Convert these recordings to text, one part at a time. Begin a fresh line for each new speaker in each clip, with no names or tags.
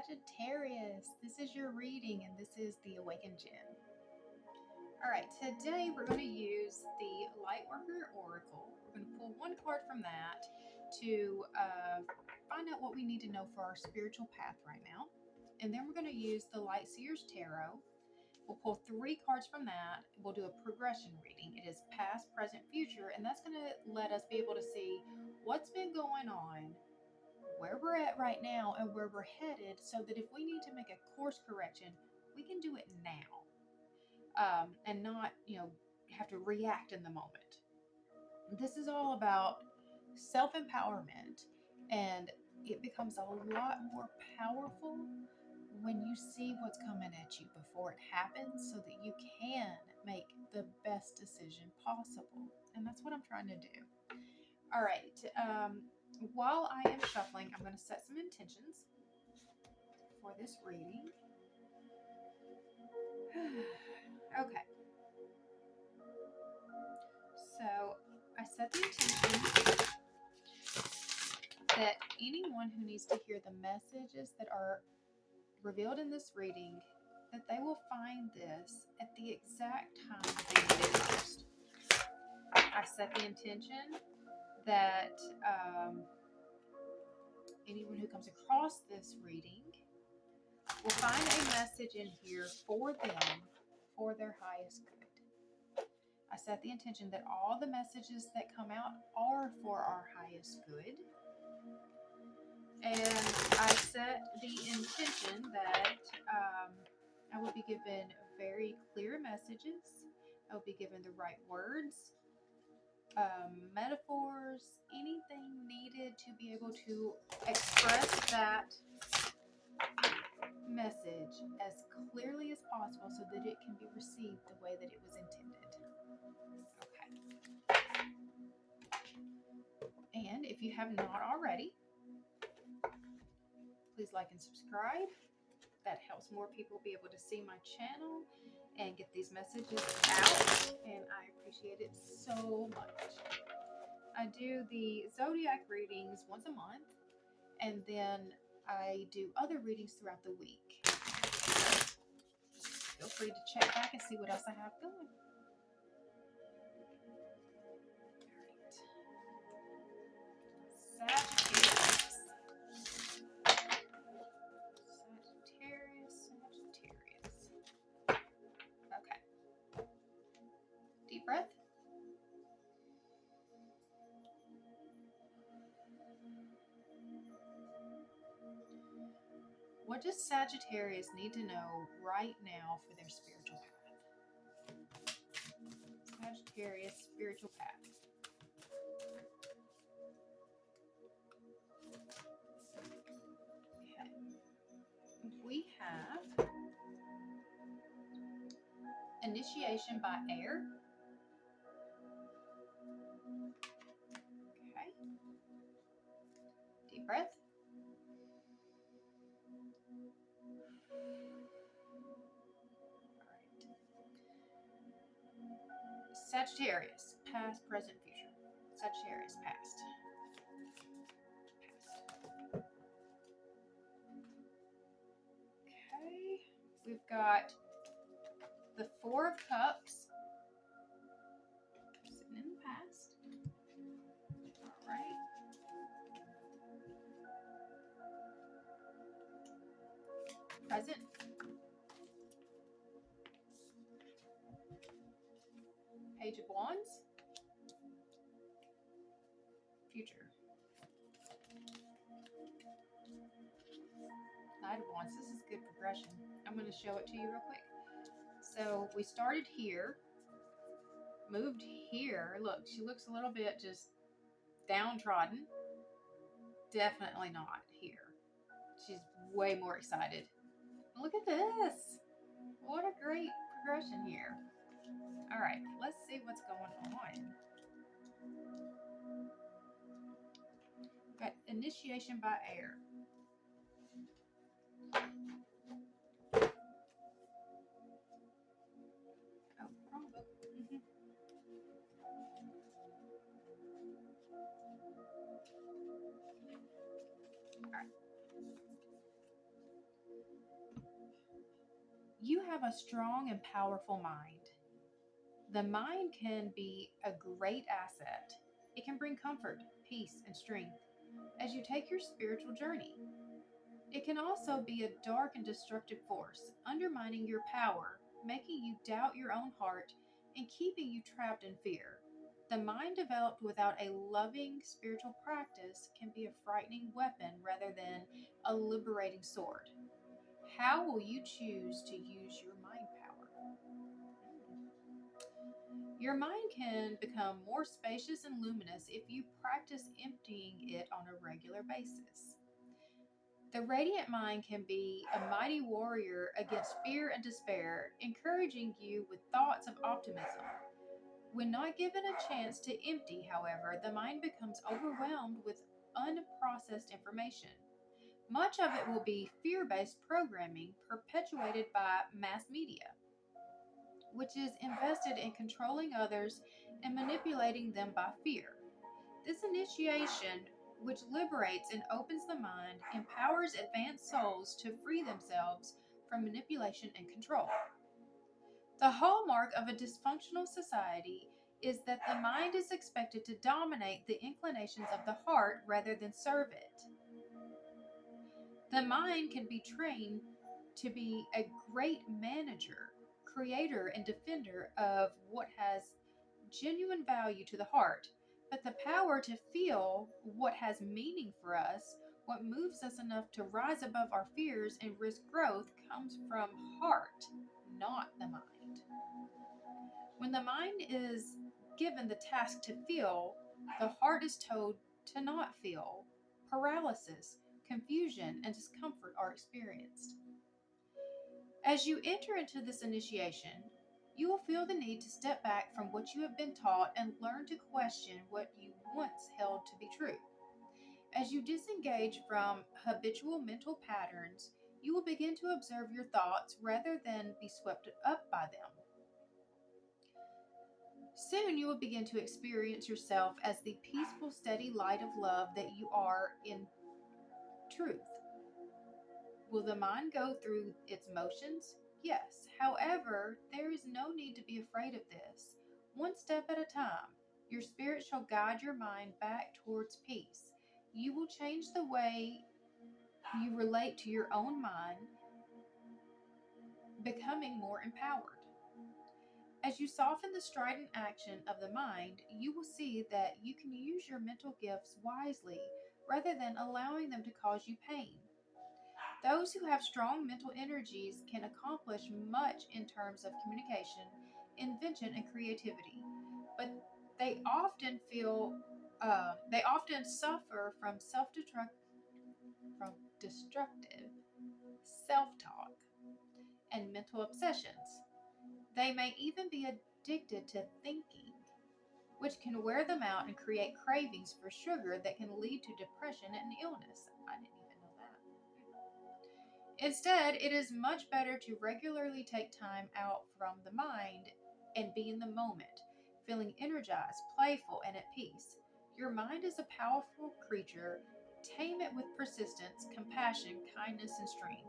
Sagittarius, this is your reading, and this is the Awakened Jenn. All right, today we're going to use the Lightworker Oracle. We're going to pull one card from that to find out what we need to know for our spiritual path right now. And then we're going to use the Light Seer's Tarot. We'll pull 3 cards from that. We'll do a progression reading. It is past, present, future, and that's going to let us be able to see what's been going on, where we're at right now, and where we're headed, so that if we need to make a course correction, we can do it now. And not, have to react in the moment. This is all about self-empowerment, and it becomes a lot more powerful when you see what's coming at you before it happens, so that you can make the best decision possible. And that's what I'm trying to do. All right. While I am shuffling, I'm going to set some intentions for this reading. Okay. So I set the intention that anyone who needs to hear the messages that are revealed in this reading, that they will find this at the exact time that they need it most. I set the intention that anyone who comes across this reading will find a message in here for them, for their highest good. I set the intention that all the messages that come out are for our highest good. And I set the intention that I will be given very clear messages. I will be given the right words, metaphors, anything needed to be able to express that message as clearly as possible, so that it can be received the way that it was intended. Okay. And if you have not already, please like and subscribe. That helps more people be able to see my channel and get these messages out, and I appreciate it so much. I do the zodiac readings once a month, and then I do other readings throughout the week. Feel free to check back and see what else I have going. All right. Sagittarius. Okay. Deep breath. What does Sagittarius need to know right now for their spiritual path? Sagittarius spiritual path. Okay. We have initiation by air. Okay. Deep breath. Sagittarius, past, present, future. Sagittarius, past. Okay, we've got the 4 of Cups, sitting in the past. All right. Present. Page of Wands. Future. Knight of Wands. This is good progression. I'm going to show it to you real quick. So we started here, moved here. Look, she looks a little bit just downtrodden. Definitely not here. She's way more excited. Look at this. What a great progression here. All right, let's see what's going on. Got initiation by air. Oh, wrong book. All right. You have a strong and powerful mind. The mind can be a great asset. It can bring comfort, peace, and strength as you take your spiritual journey. It can also be a dark and destructive force, undermining your power, making you doubt your own heart, and keeping you trapped in fear. The mind developed without a loving spiritual practice can be a frightening weapon rather than a liberating sword. How will you choose to use your mind power? Your mind can become more spacious and luminous if you practice emptying it on a regular basis. The radiant mind can be a mighty warrior against fear and despair, encouraging you with thoughts of optimism. When not given a chance to empty, however, the mind becomes overwhelmed with unprocessed information. Much of it will be fear based programming perpetuated by mass media, which is invested in controlling others and manipulating them by fear. This initiation, which liberates and opens the mind, empowers advanced souls to free themselves from manipulation and control. The hallmark of a dysfunctional society is that the mind is expected to dominate the inclinations of the heart rather than serve it. The mind can be trained to be a great manager, creator, and defender of what has genuine value to the heart, but the power to feel what has meaning for us, what moves us enough to rise above our fears and risk growth, comes from heart, not the mind. When the mind is given the task to feel, the heart is told to not feel. Paralysis, confusion, and discomfort are experienced. As you enter into this initiation, you will feel the need to step back from what you have been taught and learn to question what you once held to be true. As you disengage from habitual mental patterns, you will begin to observe your thoughts rather than be swept up by them. Soon you will begin to experience yourself as the peaceful, steady light of love that you are in truth. Will the mind go through its motions? Yes. However, there is no need to be afraid of this. One step at a time, your spirit shall guide your mind back towards peace. You will change the way you relate to your own mind, becoming more empowered. As you soften the strident action of the mind, you will see that you can use your mental gifts wisely rather than allowing them to cause you pain. Those who have strong mental energies can accomplish much in terms of communication, invention, and creativity, but they often suffer from destructive self-talk and mental obsessions. They may even be addicted to thinking, which can wear them out and create cravings for sugar that can lead to depression and illness. I didn't even know that. Instead, it is much better to regularly take time out from the mind and be in the moment, feeling energized, playful, and at peace. Your mind is a powerful creature. Tame it with persistence, compassion, kindness, and strength.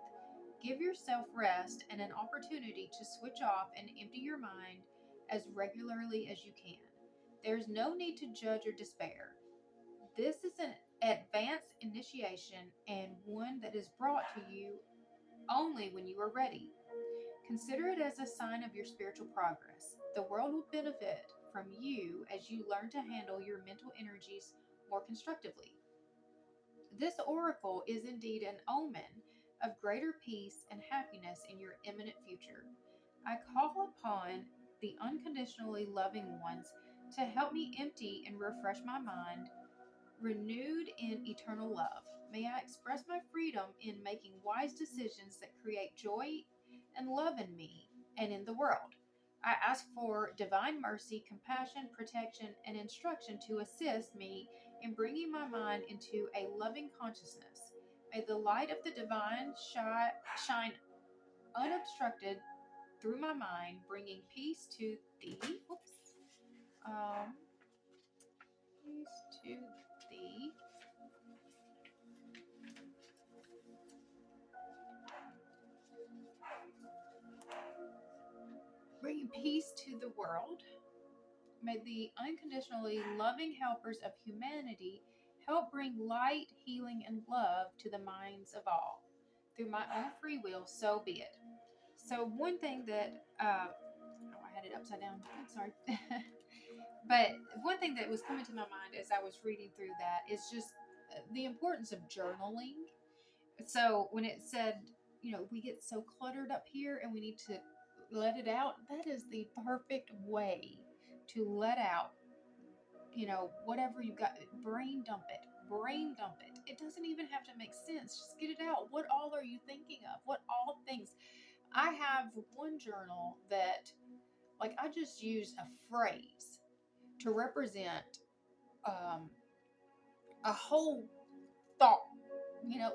Give yourself rest and an opportunity to switch off and empty your mind as regularly as you can. There's no need to judge or despair. This is an advanced initiation and one that is brought to you only when you are ready. Consider it as a sign of your spiritual progress. The world will benefit from you as you learn to handle your mental energies more constructively. This oracle is indeed an omen of greater peace and happiness in your imminent future. I call upon the unconditionally loving ones to help me empty and refresh my mind, renewed in eternal love. May I express my freedom in making wise decisions that create joy and love in me and in the world. I ask for divine mercy, compassion, protection, and instruction to assist me in bringing my mind into a loving consciousness. May the light of the divine shine unobstructed through my mind, bringing peace to thee. Um, Peace to thee. bringing peace to the world. May the unconditionally loving helpers of humanity help bring light, healing, and love to the minds of all. Through my own free will, so be it. So one thing that, oh, I had it upside down. I'm sorry. But one thing that was coming to my mind as I was reading through that is just the importance of journaling. So when it said, we get so cluttered up here and we need to let it out, that is the perfect way to let out, whatever you got. Brain dump it. Brain dump it. It doesn't even have to make sense. Just get it out. What all are you thinking of? What all things? I have one journal that, like, I just use a phrase to represent a whole thought,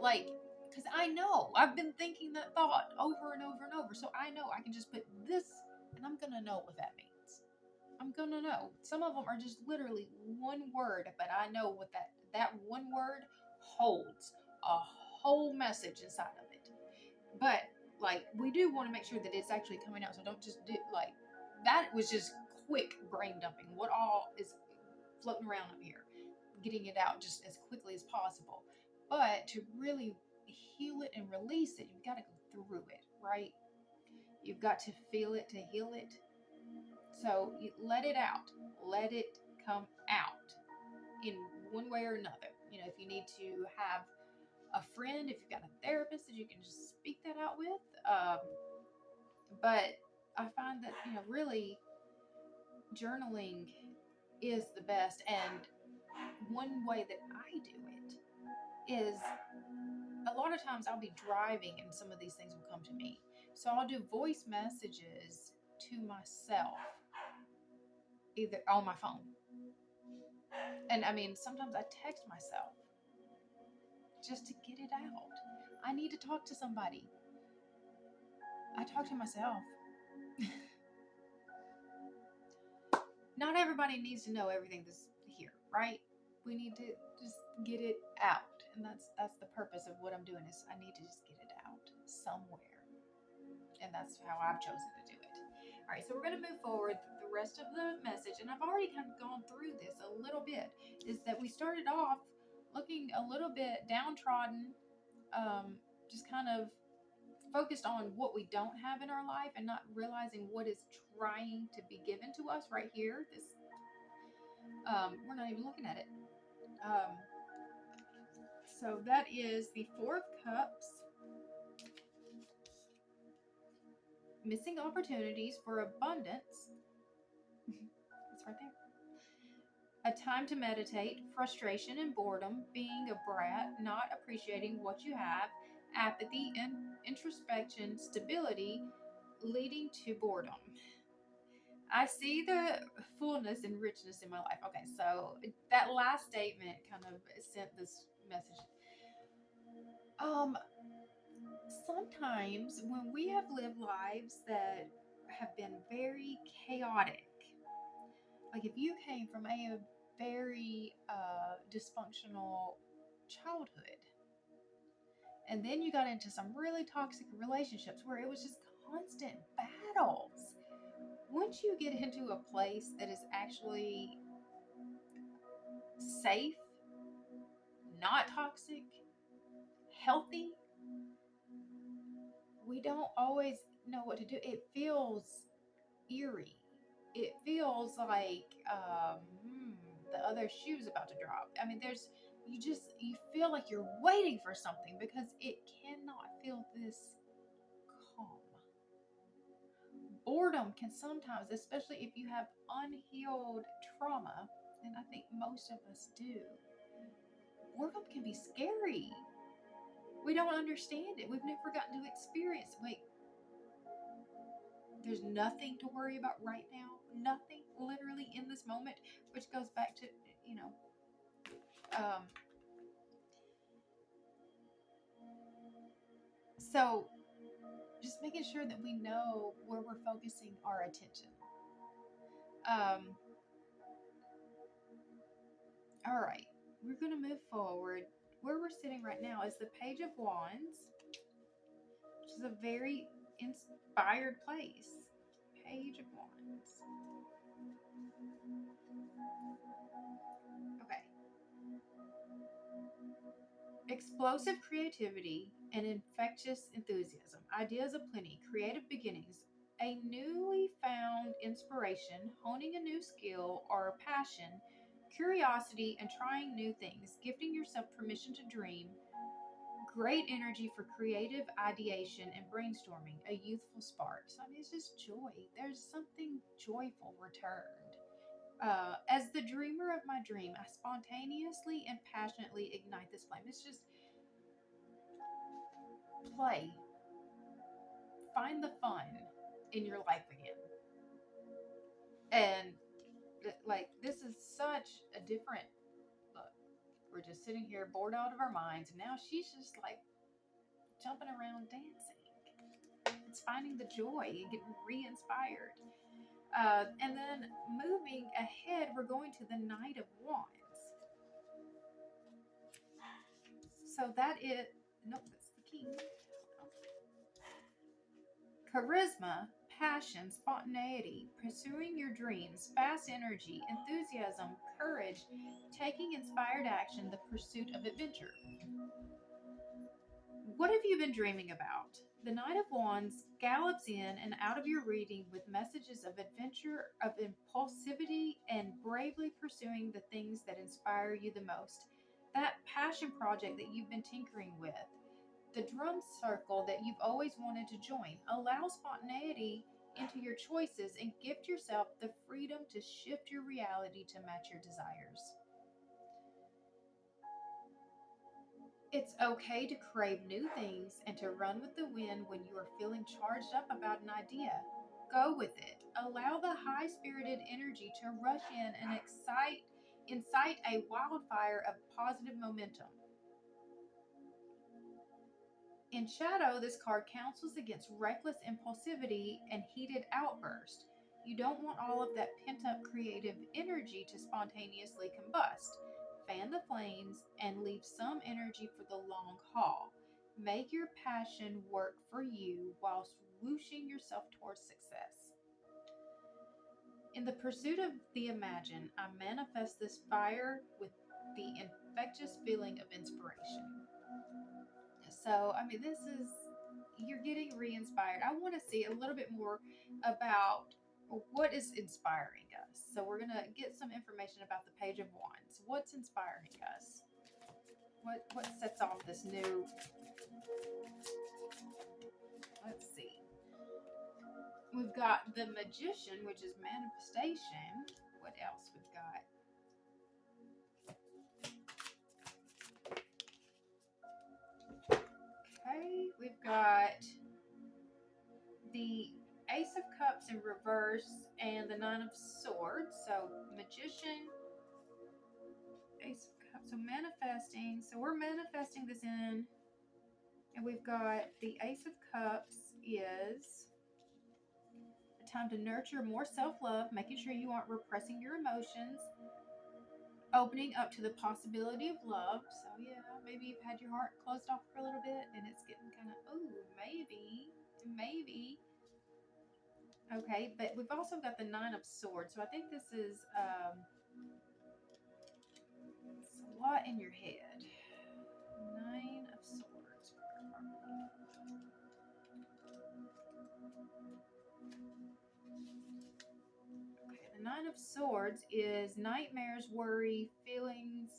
like, because I know I've been thinking that thought over and over and over. So I know I can just put this and I'm going to know what that means. I'm going to know. Some of them are just literally one word, but I know what that one word holds a whole message inside of it. But, like, we do want to make sure that it's actually coming out. So don't just do, like, that was just quick brain dumping. What all is floating around up here? Getting it out just as quickly as possible. But to really heal it and release it, you've got to go through it, right? You've got to feel it to heal it. So you let it out. Let it come out in one way or another. If you need to have a friend, if you've got a therapist that you can just speak that out with. But I find that, really journaling is the best. And one way that I do it is a lot of times I'll be driving and some of these things will come to me. So I'll do voice messages to myself, either on my phone. And I mean, sometimes I text myself just to get it out. I need to talk to somebody. I talk to myself. Not everybody needs to know everything that's here, right? We need to just get it out. And that's the purpose of what I'm doing, is I need to just get it out somewhere. And that's how I've chosen to do it. All right, so we're going to move forward the rest of the message. And I've already kind of gone through this a little bit, is that we started off looking a little bit downtrodden, just kind of focused on what we don't have in our life and not realizing what is trying to be given to us right here. This, we're not even looking at it. So that is the Four of Cups. Missing opportunities for abundance. It's right there. A time to meditate, frustration and boredom, being a brat, not appreciating what you have, apathy and introspection, stability, leading to boredom. I see the fullness and richness in my life. Okay, so that last statement kind of sent this message. Sometimes when we have lived lives that have been very chaotic, like if you came from a very dysfunctional childhood, and then you got into some really toxic relationships where it was just constant battles. Once you get into a place that is actually safe, not toxic, healthy, we don't always know what to do. It feels eerie. It feels like the other shoe's about to drop. I mean, you feel like you're waiting for something because it cannot feel this calm. Boredom can sometimes, especially if you have unhealed trauma, and I think most of us do, boredom can be scary. We don't understand it. We've never gotten to experience. Wait, there's nothing to worry about right now. Nothing, literally in this moment, which goes back to, so just making sure that we know where we're focusing our attention. All right, we're going to move forward. Where we're sitting right now is the Page of Wands, which is a very inspired place. Page of Wands. Okay. Explosive creativity and infectious enthusiasm, ideas aplenty, creative beginnings, a newly found inspiration, honing a new skill or passion, curiosity and trying new things, gifting yourself permission to dream, great energy for creative ideation and brainstorming, a youthful spark. So, I mean, it's just joy. There's something joyful returned. As the dreamer of my dream, I spontaneously and passionately ignite this flame. It's just play. Find the fun in your life again. And like, this is such a different look. We're just sitting here bored out of our minds, and now she's just like jumping around dancing. It's finding the joy and getting re-inspired. And then moving ahead, we're going to the Knight of Wands. So that is, nope, that's the King. Charisma, passion, spontaneity, pursuing your dreams, fast energy, enthusiasm, courage, taking inspired action, the pursuit of adventure. What have you been dreaming about? The Knight of Wands gallops in and out of your reading with messages of adventure, of impulsivity, and bravely pursuing the things that inspire you the most. That passion project that you've been tinkering with, the drum circle that you've always wanted to join. Allow spontaneity into your choices and gift yourself the freedom to shift your reality to match your desires. It's okay to crave new things and to run with the wind when you are feeling charged up about an idea. Go with it. Allow the high-spirited energy to rush in and incite a wildfire of positive momentum. In shadow, this card counsels against reckless impulsivity and heated outburst. You don't want all of that pent-up creative energy to spontaneously combust. Fan the flames and leave some energy for the long haul. Make your passion work for you while swooshing yourself towards success. In the pursuit of the imagined, I manifest this fire with the infectious feeling of inspiration. So, I mean, this is, you're getting re-inspired. I want to see a little bit more about what is inspiring us. So we're going to get some information about the Page of Wands. What's inspiring us? What sets off this new, let's see. We've got the Magician, which is manifestation. What else we've got? Okay, we've got the Ace of Cups in reverse and the Nine of Swords. So Magician, Ace of Cups. So manifesting. So we're manifesting this in. And we've got the Ace of Cups is a time to nurture more self-love, making sure you aren't repressing your emotions, opening up to the possibility of love. So yeah, maybe you've had your heart closed off for a little bit and it's getting kind of, ooh, maybe. Okay, but we've also got the Nine of Swords. So I think this is it's a lot in your head. Nine of Swords. Okay, the Nine of Swords is nightmares, worry, feelings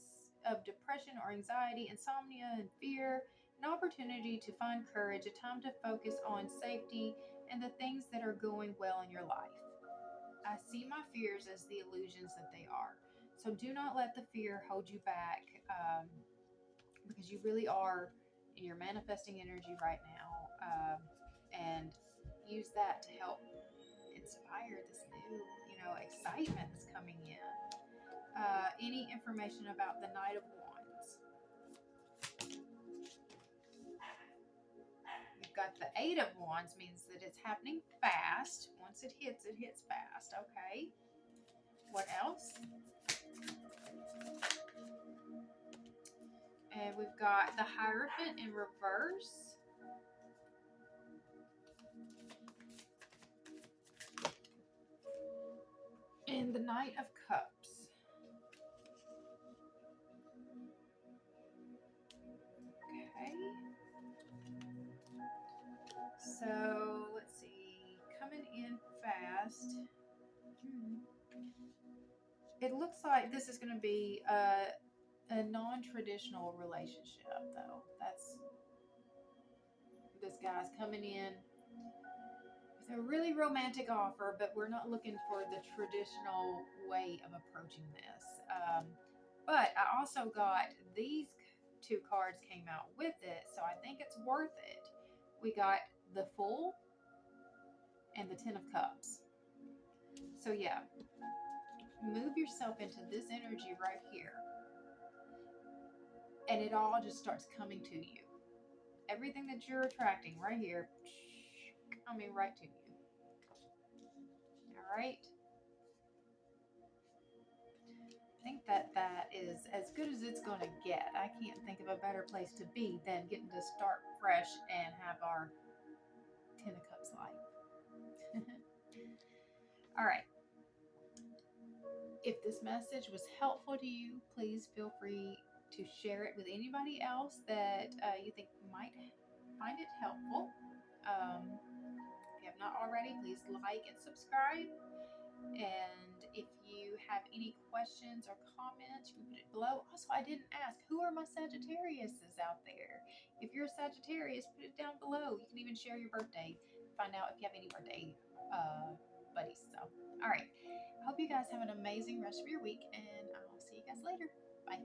of depression or anxiety, insomnia and fear, an opportunity to find courage, a time to focus on safety and the things that are going well in your life. I see my fears as the illusions that they are. So do not let the fear hold you back, because you really are in your manifesting energy right now, and use that to help inspire this new, excitement that's coming in. Any information about the Knight of Wands? We've got the Eight of Wands, means that it's happening fast. Once it hits fast. Okay. What else? And we've got the Hierophant in reverse. Knight of Cups. Okay. So let's see. Coming in fast. It looks like this is going to be a non-traditional relationship, though. That's this guy's coming in with a really romantic offer, but we're not looking for the traditional way of approaching this. But I also got these two cards came out with it, so I think it's worth it. We got the Fool and the Ten of Cups. So yeah, move yourself into this energy right here, and it all just starts coming to you. Everything that you're attracting right here, coming right to you. All right. I think that is as good as it's going to get. I can't think of a better place to be than getting to start fresh and have our Ten of Cups life. All right. If this message was helpful to you, please feel free to share it with anybody else that you think might find it helpful. If you have not already, please like and subscribe. And if you have any questions or comments, you can put it below. Also, I didn't ask, who are my Sagittariuses out there? If you're a Sagittarius, put it down below. You can even share your birthday. Find out if you have any birthday buddies. So, all right. I hope you guys have an amazing rest of your week, and I'll see you guys later. Bye.